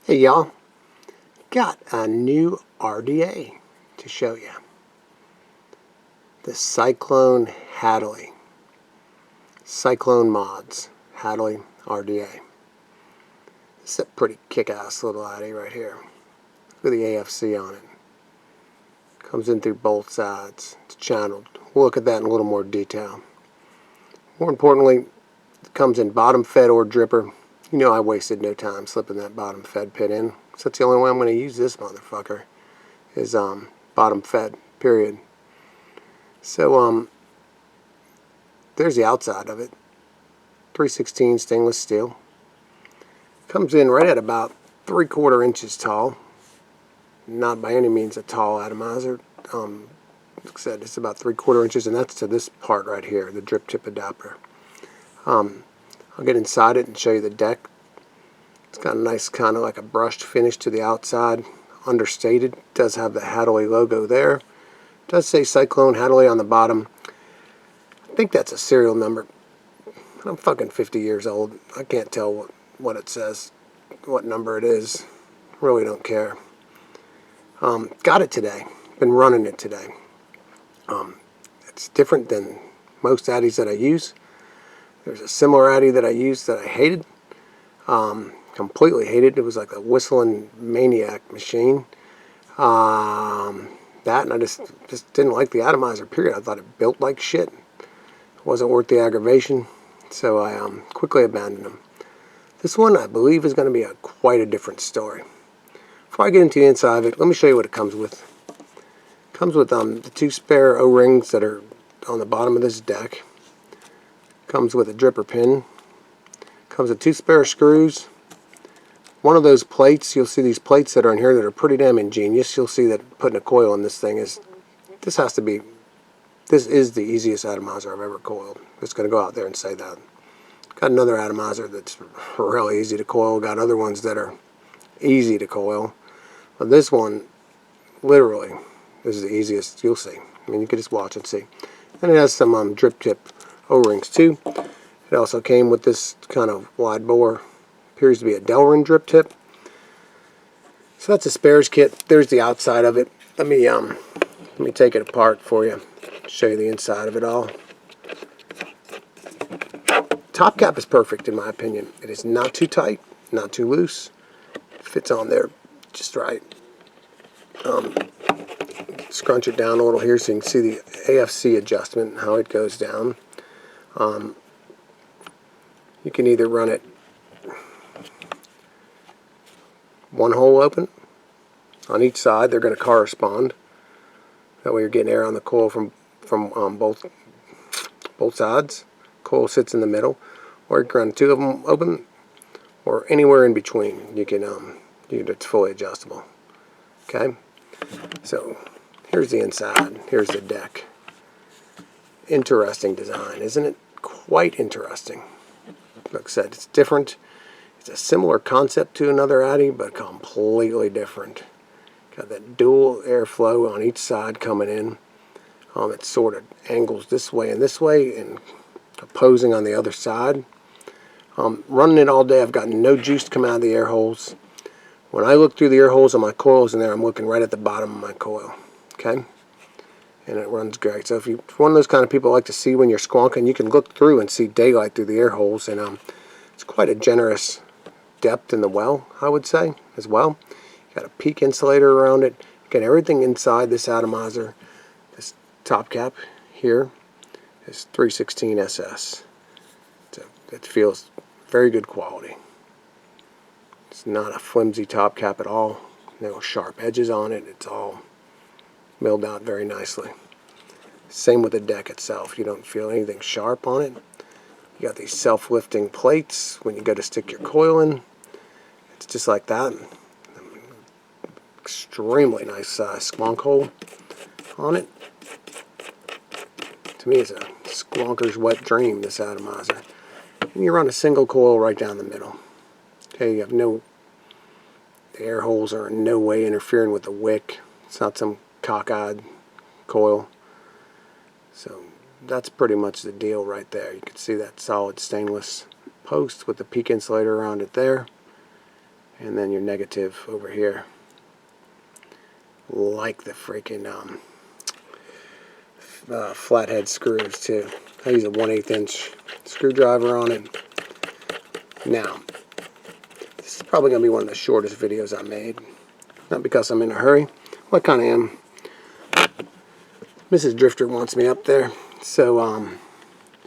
Hey y'all, got a new RDA to show you. The Cyclone HADALY. Cyclone Mods HADALY RDA. This is a pretty kick-ass little addy right here. Look at the AFC on it. Comes in through both sides. It's channeled. We'll look at that in a little more detail. More importantly, it comes in bottom fed or dripper. You know I wasted no time slipping that bottom fed pit in. So that's the only way I'm going to use this motherfucker is bottom fed, period. So there's the outside of it. 316 stainless steel. Comes in right at about 3/4 inches tall. Not by any means a tall atomizer. Like I said, it's about 3/4 inches, and that's to this part right here, the drip tip adapter. I'll get inside it and show you the deck. It's got a nice kind of like a brushed finish to the outside, understated. It does have the HADALY logo there. It does say Cyclone HADALY on the bottom. I think that's a serial number. I'm fucking 50 years old. I can't tell what it says, what number it is. Really don't care. Got it today. Been running it today. It's different than most addies that I use. There's a similar addy that I used that I hated. Completely hated. It was like a whistling maniac machine. That, and I just didn't like the atomizer, period. I thought it built like shit. It wasn't worth the aggravation. So I quickly abandoned them. This one, I believe, is going to be quite a different story. Before I get into the inside of it, let me show you what it comes with. It comes with the 2 spare O-rings that are on the bottom of this deck. Comes with a dripper pin. Comes with 2 spare screws. One of those plates, you'll see these plates that are in here that are pretty damn ingenious. You'll see that putting a coil in this thing is, this is the easiest atomizer I've ever coiled. Just going to go out there and say that. Got another atomizer that's really easy to coil. Got other ones that are easy to coil. But this one, literally, this is the easiest you'll see. I mean, you can just watch and see. And it has some drip tip O-rings too. It also came with this kind of wide bore, appears to be a Delrin drip tip. So that's a spares kit. There's the outside of it. Let me take it apart for you. Show you the inside of it all. Top cap is perfect in my opinion. It is not too tight, not too loose. Fits on there just right. Scrunch it down a little here so you can see the AFC adjustment, how it goes down. You can either run it one hole open on each side. They're going to correspond. That way you're getting air on the coil from both sides. Coil sits in the middle, or you can run 2 of them open, or anywhere in between. You can it's fully adjustable. Okay, so here's the inside. Here's the deck. Interesting design, isn't it? Quite interesting. Like I said, it's different. It's a similar concept to another addy, but completely different. Got that dual airflow on each side coming in. It sort of angles this way, and opposing on the other side. Running it all day, I've got no juice to come out of the air holes. When I look through the air holes on my coils in there, I'm looking right at the bottom of my coil. Okay? And it runs great. So if you're one of those kind of people who like to see when you're squonking, you can look through and see daylight through the air holes, and it's quite a generous depth in the well, I would say, as well. You got a peak insulator around it. You got everything inside this atomizer. This top cap here is 316 SS. So it feels very good quality. It's not a flimsy top cap at all. No sharp edges on it. It's all milled out very nicely. Same with the deck itself. You don't feel anything sharp on it. You got these self-lifting plates when you go to stick your coil in. It's just like that. Extremely nice squonk hole on it. To me, it's a squonker's wet dream, this atomizer. And you run a single coil right down the middle. Okay, you have the air holes are in no way interfering with the wick. It's not some cockeyed coil. So that's pretty much the deal right there. You can see that solid stainless post with the peak insulator around it there. and then your negative over here, like the freaking flathead screws too. I use a 1/8 inch screwdriver on it. Now, this is probably going to be one of the shortest videos I made. Not because I'm in a hurry. Well, I kind of am. Mrs. Drifter wants me up there, so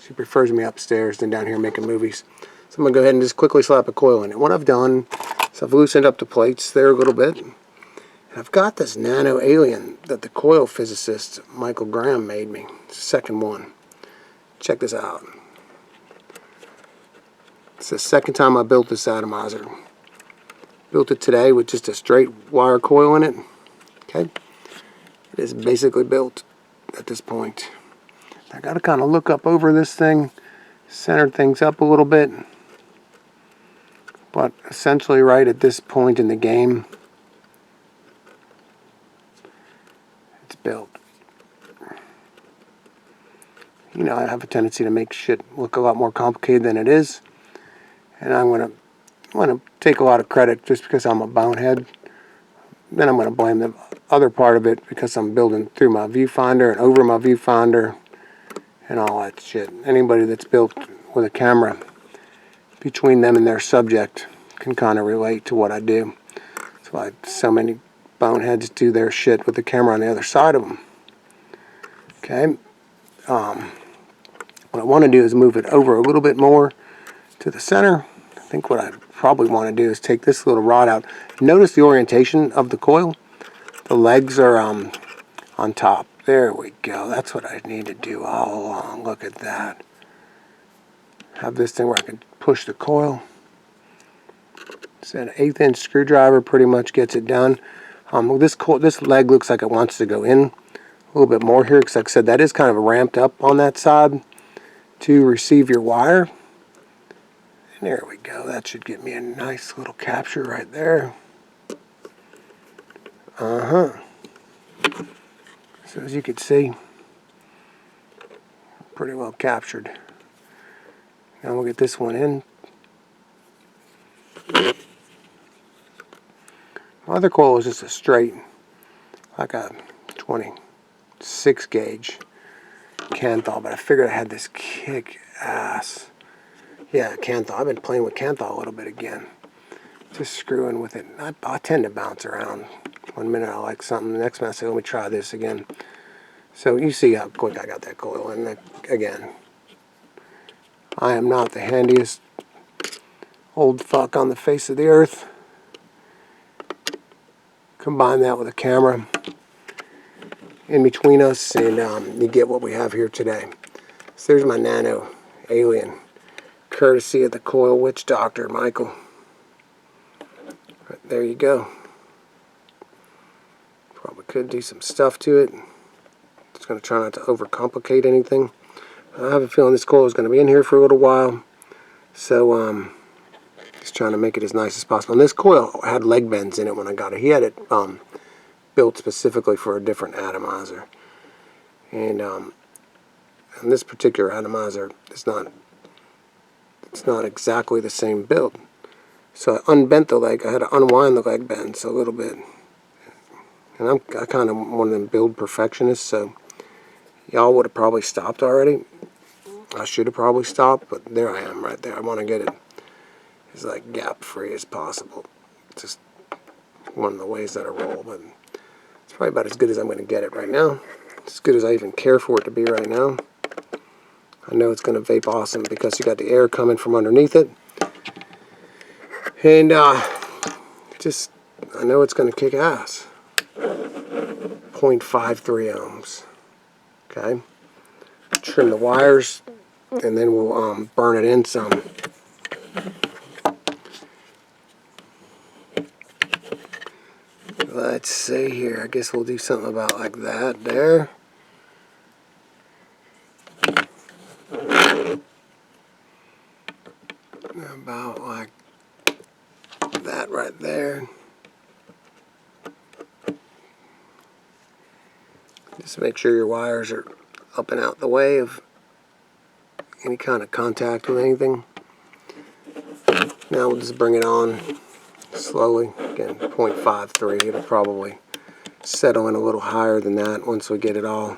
she prefers me upstairs than down here making movies. So I'm going to go ahead and just quickly slap a coil in it. What I've done is I've loosened up the plates there a little bit. And I've got this nano alien that the coil physicist Michael Graham made me. It's the second one. Check this out. It's the second time I built this atomizer. Built it today with just a straight wire coil in it. Okay, it is basically built at this point. I got to kind of look up over this thing, center things up a little bit, but essentially right at this point in the game, it's built. You know, I have a tendency to make shit look a lot more complicated than it is, and I'm going to take a lot of credit just because I'm a bonehead. Then I'm going to blame the other part of it because I'm building through my viewfinder and over my viewfinder and all that shit. Anybody that's built with a camera between them and their subject can kind of relate to what I do. That's why so many boneheads do their shit with the camera on the other side of them. Okay. What I want to do is move it over a little bit more to the center. I think what I probably want to do is take this little rod out. Notice the orientation of the coil. The legs are on top. There we go. That's what I need to do all along. Look at that. Have this thing where I can push the coil. So an 1/8 inch screwdriver pretty much gets it done. This leg looks like it wants to go in a little bit more here because, like I said, that is kind of ramped up on that side to receive your wire. And there we go. That should get me a nice little capture right there. So as you can see, pretty well captured. Now we'll get this one in. My other coil is just a straight, like a 26 gauge Kanthal, but I figured I had this kick ass. Yeah, Kanthal. I've been playing with Kanthal a little bit again. Just screwing with it. I tend to bounce around. One minute I like something, the next minute I say, let me try this again. So you see how quick I got that coil in. Again, I am not the handiest old fuck on the face of the earth. Combine that with a camera in between us, and you get what we have here today. So there's my nano alien, courtesy of the coil witch doctor, Michael. Right, there you go. Probably could do some stuff to it. Just going to try not to overcomplicate anything. I have a feeling this coil is going to be in here for a little while. So, just trying to make it as nice as possible. And this coil had leg bends in it when I got it. He had it built specifically for a different atomizer. And this particular atomizer is not exactly the same build. So I unbent the leg. I had to unwind the leg bends a little bit. And I kind of one of them build perfectionists, so y'all would have probably stopped already. I should have probably stopped, but there I am right there. I want to get it as like gap free as possible. It's just one of the ways that I roll, but it's probably about as good as I'm going to get it right now. As good as I even care for it to be right now. I know it's going to vape awesome because you got the air coming from underneath it. And I know it's going to kick ass. 0.53 ohms. Okay. Trim the wires, and then we'll burn it in some. Let's see here. I guess we'll do something about like that there. About like that right there. Just make sure your wires are up and out the way of any kind of contact with anything. Now we'll just bring it on slowly. Again, 0.53. It'll probably settle in a little higher than that once we get it all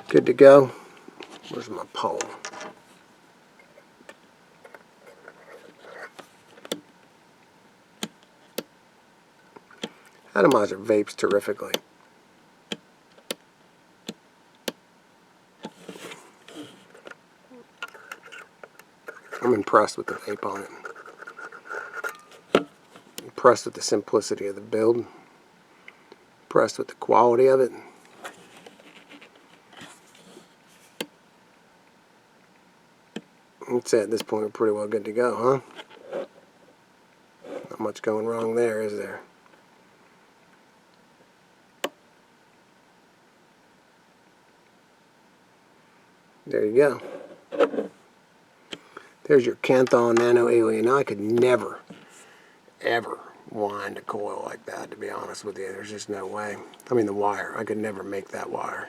good to go. Where's my pole? Atomizer vapes terrifically. I'm impressed with the vape on it. Impressed with the simplicity of the build. Impressed with the quality of it. I'd say at this point we're pretty well good to go, huh? Not much going wrong there, is there? There you go. There's your Kanthal Nano Alien. Now I could never, ever wind a coil like that, to be honest with you. There's just no way. I mean, the wire. I could never make that wire.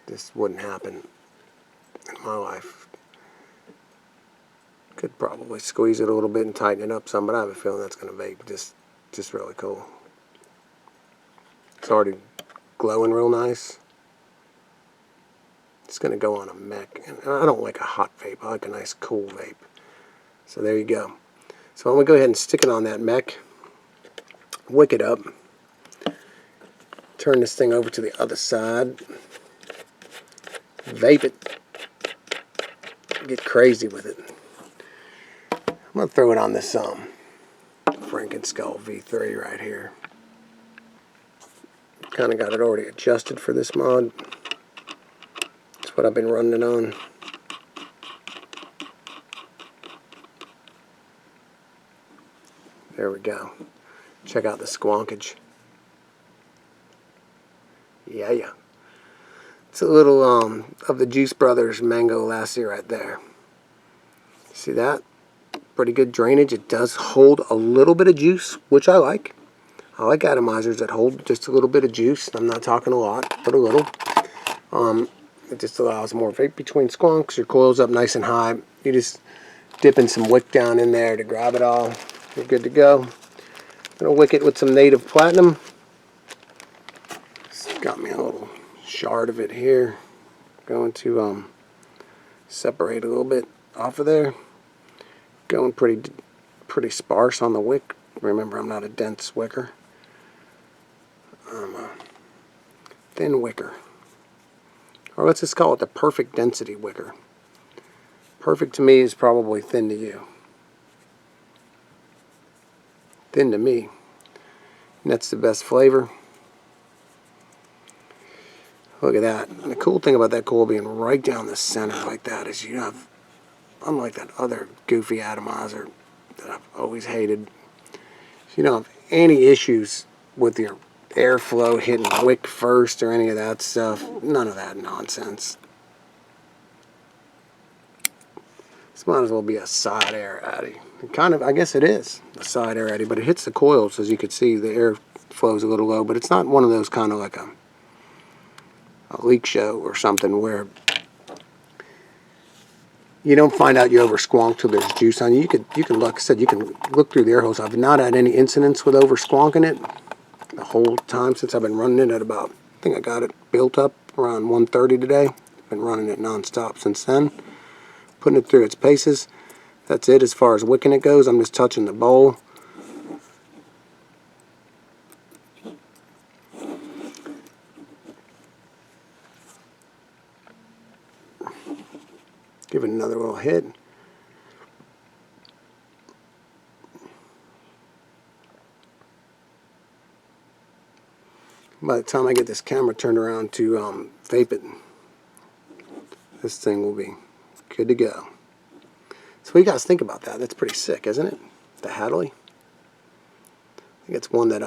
This wouldn't happen in my life. Could probably squeeze it a little bit and tighten it up some, but I have a feeling that's going to vape just really cool. It's already glowing real nice. It's going to go on a mech. And I don't like a hot vape. I like a nice cool vape. So there you go. So I'm going to go ahead and stick it on that mech. Wick it up. Turn this thing over to the other side. Vape it. Get crazy with it. I'm going to throw it on this Frankenskull V3 right here. Kind of got it already adjusted for this mod. That's what I've been running it on. There we go. Check out the squonkage. Yeah. It's a little of the Juice Brothers Mango Lassie right there. See that? Pretty good drainage. It does hold a little bit of juice, which I like. I like atomizers that hold just a little bit of juice. I'm not talking a lot, but a little. It just allows more vape between squonks. Your coil's up nice and high. You just dipping some wick down in there to grab it all. You're good to go. I'm gonna wick it with some native platinum. It's got me a little shard of it here. Going to separate a little bit off of there. Going pretty sparse on the wick. Remember, I'm not a dense wicker. I'm a thin wicker. Or let's just call it the perfect density wicker. Perfect to me is probably thin to you. Thin to me. And that's the best flavor. Look at that. And the cool thing about that coil being right down the center like that is you have, unlike that other goofy atomizer that I've always hated, you don't have any issues with your airflow hitting wick first or any of that stuff. None of that nonsense. This might as well be a side air addy. Kind of, I guess it is a side air addy, but it hits the coils, as you can see. The air flows a little low, but it's not one of those kind of like a leak show or something where you don't find out you over squonk till there's juice on you. You can, like I said, you can look through the air holes. I've not had any incidents with over squonking it the whole time since I've been running it at about, I think I got it built up around 1:30 today. Been running it non-stop since then. Putting it through its paces. That's it as far as wicking it goes. I'm just touching the bowl. Give it another little hit. By the time I get this camera turned around to vape it, this thing will be good to go. So what do you guys think about that? That's pretty sick, isn't it? The HADALY. I think it's one that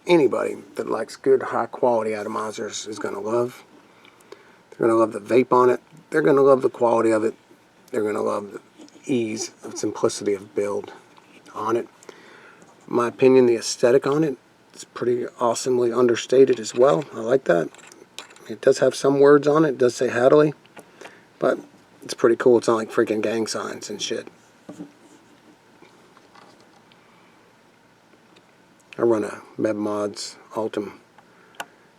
anybody that likes good, high-quality atomizers is going to love. They're going to love the vape on it. They're going to love the quality of it. They're going to love the ease and simplicity of build on it. In my opinion, the aesthetic on it is pretty awesomely understated as well. I like that. It does have some words on it. It does say HADALY, but it's pretty cool. It's not like freaking gang signs and shit. I run a MebMods Ultim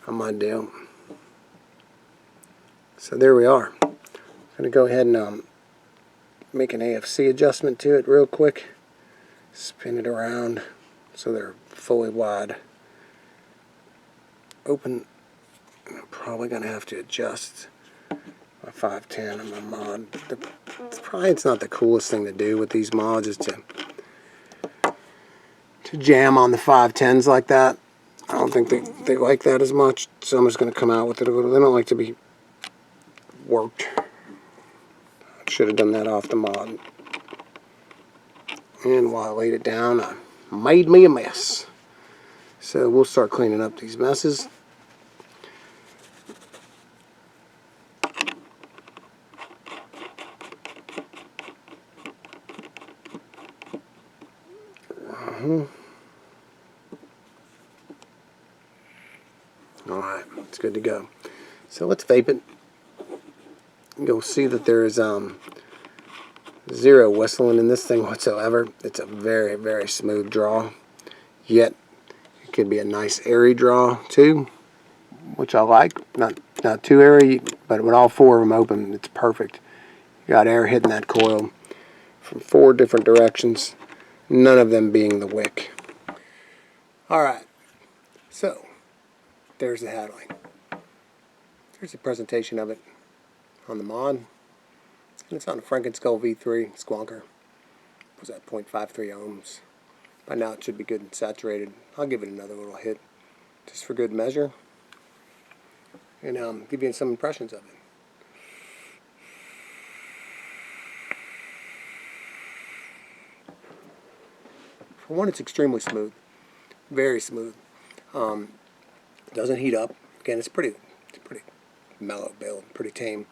on my deal. So there we are. I'm going to go ahead and make an AFC adjustment to it real quick. Spin it around so they're fully wide open. I'm probably going to have to adjust my 510 on my mod. Probably it's not the coolest thing to do with these mods is to jam on the 510s like that. I don't think they like that as much, so I'm just going to come out with it a little. They don't like to be worked. I should have done that off the mod. And while I laid it down, I made me a mess. So we'll start cleaning up these messes. Alright, it's good to go. So let's vape it. You'll see that there is zero whistling in this thing whatsoever. It's a very, very smooth draw. Yet, it could be a nice airy draw too, which I like. Not too airy, but with all four of them open, it's perfect. You got air hitting that coil from 4 different directions, none of them being the wick. Alright, so there's the HADALY. Here's a presentation of it on the mod. And it's on a Frankenskull V3 Squonker. It was at 0.53 ohms. By now it should be good and saturated. I'll give it another little hit just for good measure and give you some impressions of it. For one, it's extremely smooth. Very smooth. Doesn't heat up. Again, it's pretty mellow build, pretty tame.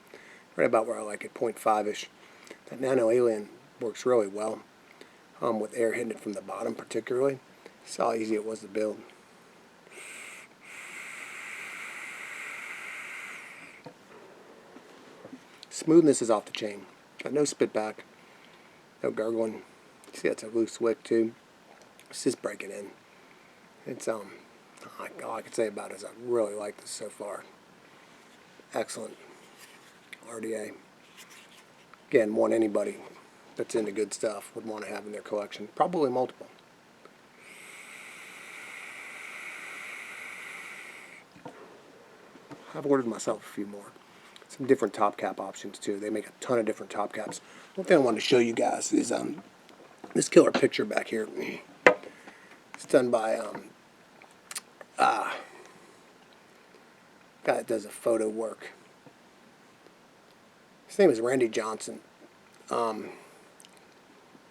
Right about where I like it, 0.5-ish. That Nano Alien works really well, with air hitting it from the bottom particularly. Saw how easy it was to build. Smoothness is off the chain. Got no spit back, no gurgling. You see that's a loose wick too. It's just breaking in. It's all I can say about it is I really like this so far. Excellent RDA. Again, one anybody that's into good stuff would want to have in their collection. Probably multiple. I've ordered myself a few more. Some different top cap options too. They make a ton of different top caps. One thing I want to show you guys is this killer picture back here. It's done by guy that does a photo work. His name is Randy Johnson.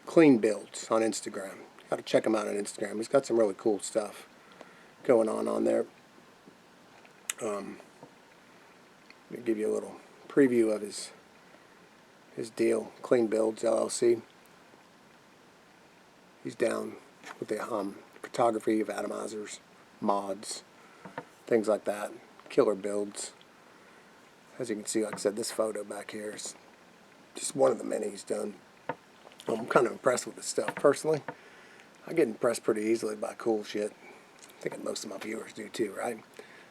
Clean Builds on Instagram. Got to check him out on Instagram. He's got some really cool stuff going on there. Let me give you a little preview of his deal. Clean Builds LLC. He's down with the photography of atomizers, mods, things like that. Killer builds. As you can see, like I said, this photo back here is just one of the many he's done. I'm kind of impressed with this stuff personally. I get impressed pretty easily by cool shit. I think most of my viewers do too, right?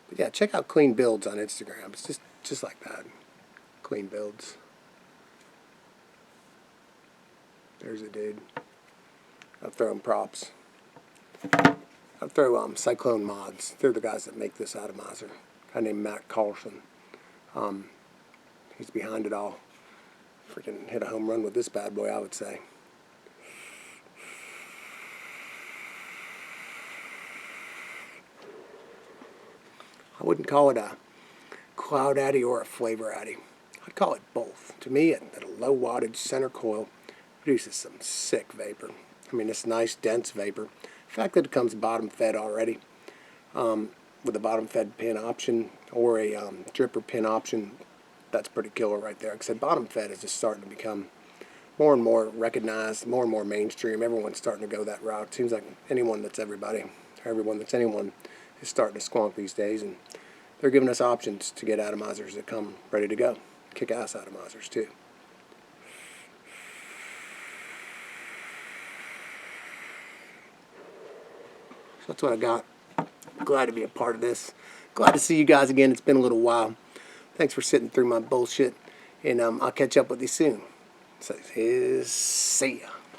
But yeah, check out Clean Builds on Instagram. It's just like that. Clean Builds. There's a dude. I'll throw him props. I'll throw Cyclone Mods. They're the guys that make this atomizer. A guy named Matt Carlson. He's behind it all. Freaking hit a home run with this bad boy, I would say. I wouldn't call it a cloud addy or a flavor addy. I'd call it both. To me, at a low wattage center coil, produces some sick vapor. I mean, it's nice, dense vapor. The fact that it comes bottom fed already, with a bottom fed pin option or a dripper pin option, that's pretty killer right there. Like I said, bottom fed is just starting to become more and more recognized, more and more mainstream. Everyone's starting to go that route. It seems like anyone that's everybody, or everyone that's anyone, is starting to squonk these days, and they're giving us options to get atomizers that come ready to go. Kick-ass atomizers too. So that's what I got. Glad to be a part of this. Glad to see you guys again. It's been a little while. Thanks for sitting through my bullshit. And I'll catch up with you soon. So, see ya.